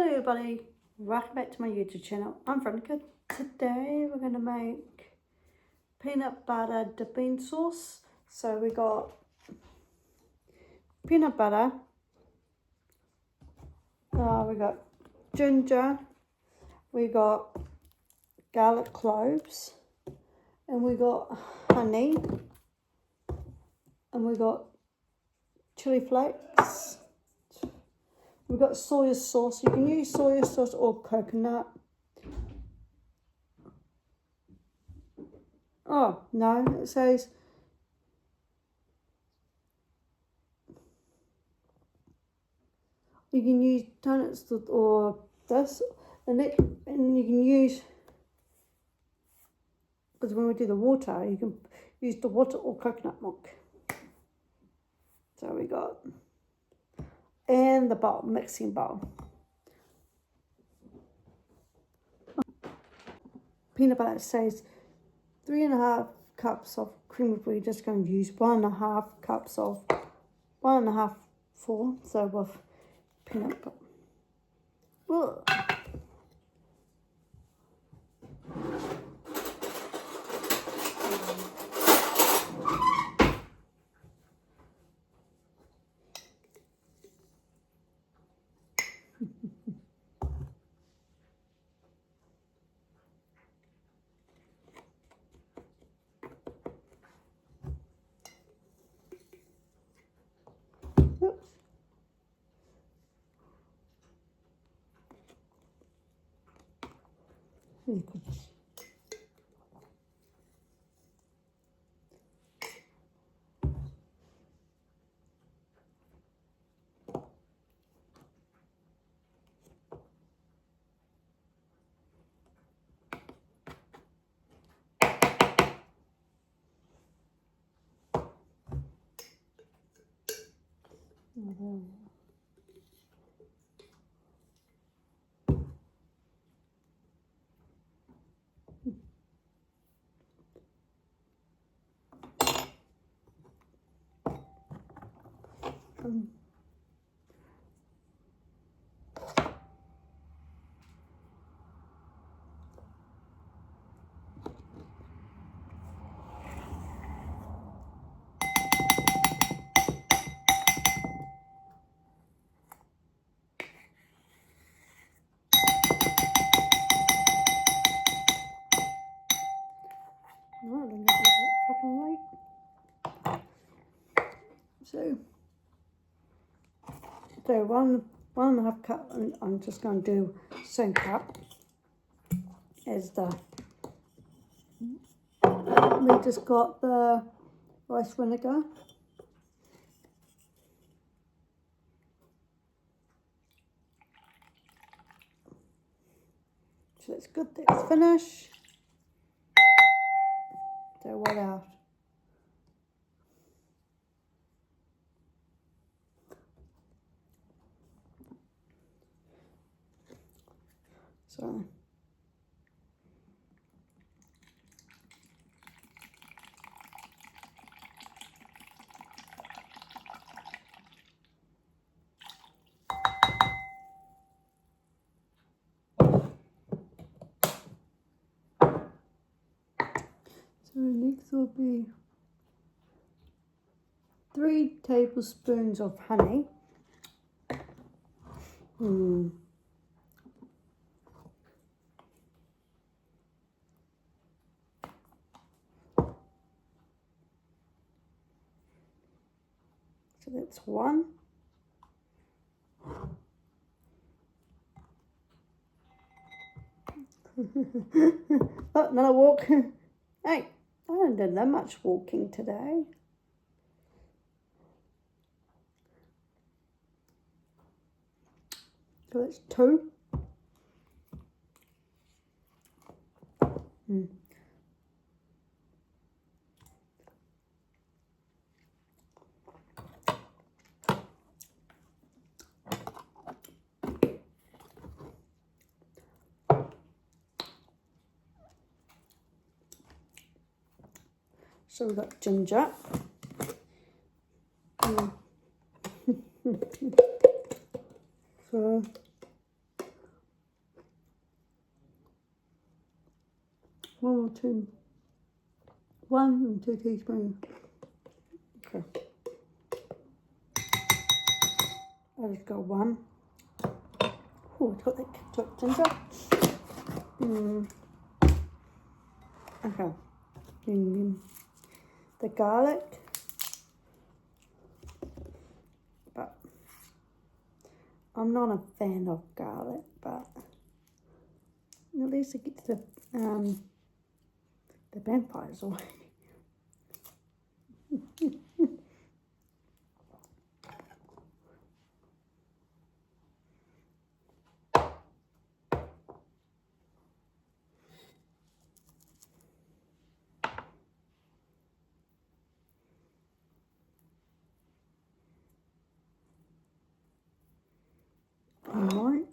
Hello everybody, welcome back to my YouTube channel. I'm Veronica. Today we're going to make peanut butter dipping sauce. So we got peanut butter, we got ginger, we got garlic cloves, and we got honey, and we got chili flakes. We've got soy sauce. You can use soy sauce or coconut. Oh, no, it says you can use donuts or this, and you can use, because when we do the water, you can use the water or coconut milk. So we got, and the bowl, mixing bowl. Peanut butter says 3.5 cups of cream, but we're just going to use 1.5 cups of 1.5 full. So with peanut butter. Whoa. So 1.5 cup, and I'm just going to do same cup as the. We just got the rice vinegar. So it's good that it's finished. So what else? So next will be 3 tablespoons of honey. So that's 1. Oh, another walk. Hey, I haven't done that much walking today. So that's 2. So we've got ginger. So 1 and 2 teaspoons. Okay. I just got 1. Oh, I got that chopped ginger. Okay. And the garlic. But I'm not a fan of garlic, but at least it gets the vampires away. Alright.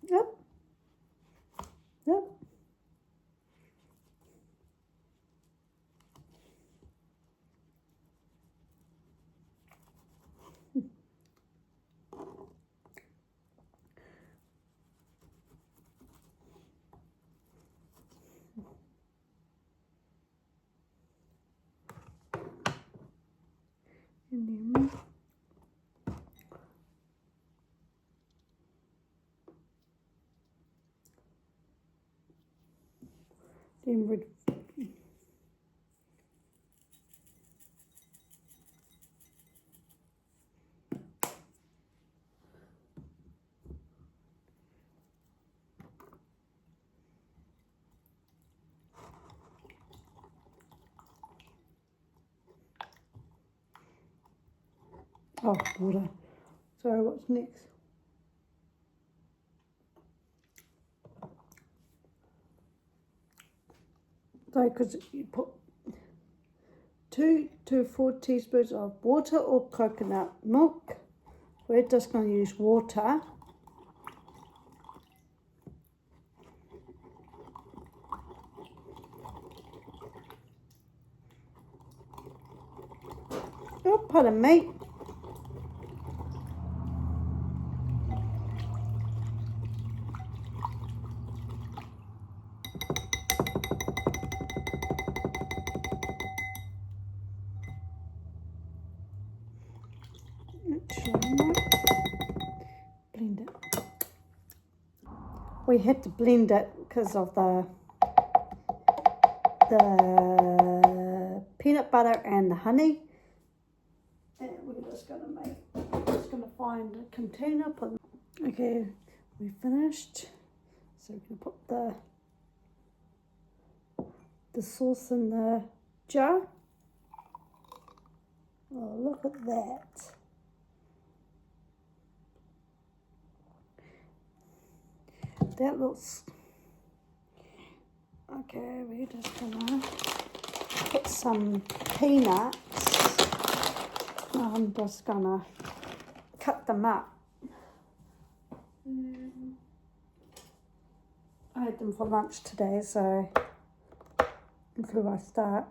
Yep. Yep. And then with water. So what's next? So because you put 2 to 4 teaspoons of water or coconut milk. We're just going to use water. Oh, pardon me. Blend it. We had to blend it because of the peanut butter and the honey. And we're just gonna find a container. Okay, we finished. So we can put the sauce in the jar. Oh, look at that. That looks... Okay, we're just gonna put some peanuts. I'm just gonna cut them up. I had them for lunch today, so until I start.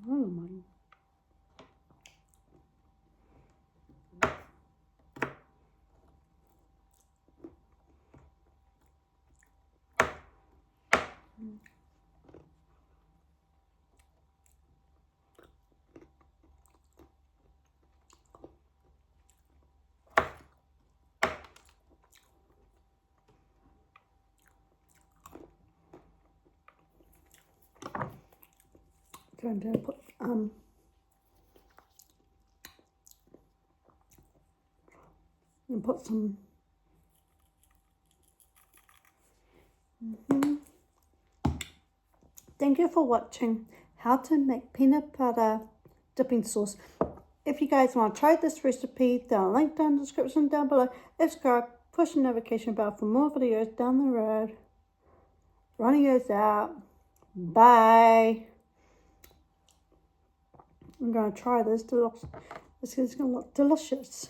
Oh my. Going to put and put some Thank you for watching how to make peanut butter dipping sauce. If you guys want to try this recipe, there's a link down in the description down below. Subscribe, push the notification bell for more videos down the road. Running goes out. Bye. I'm going to try this. This is going to look delicious.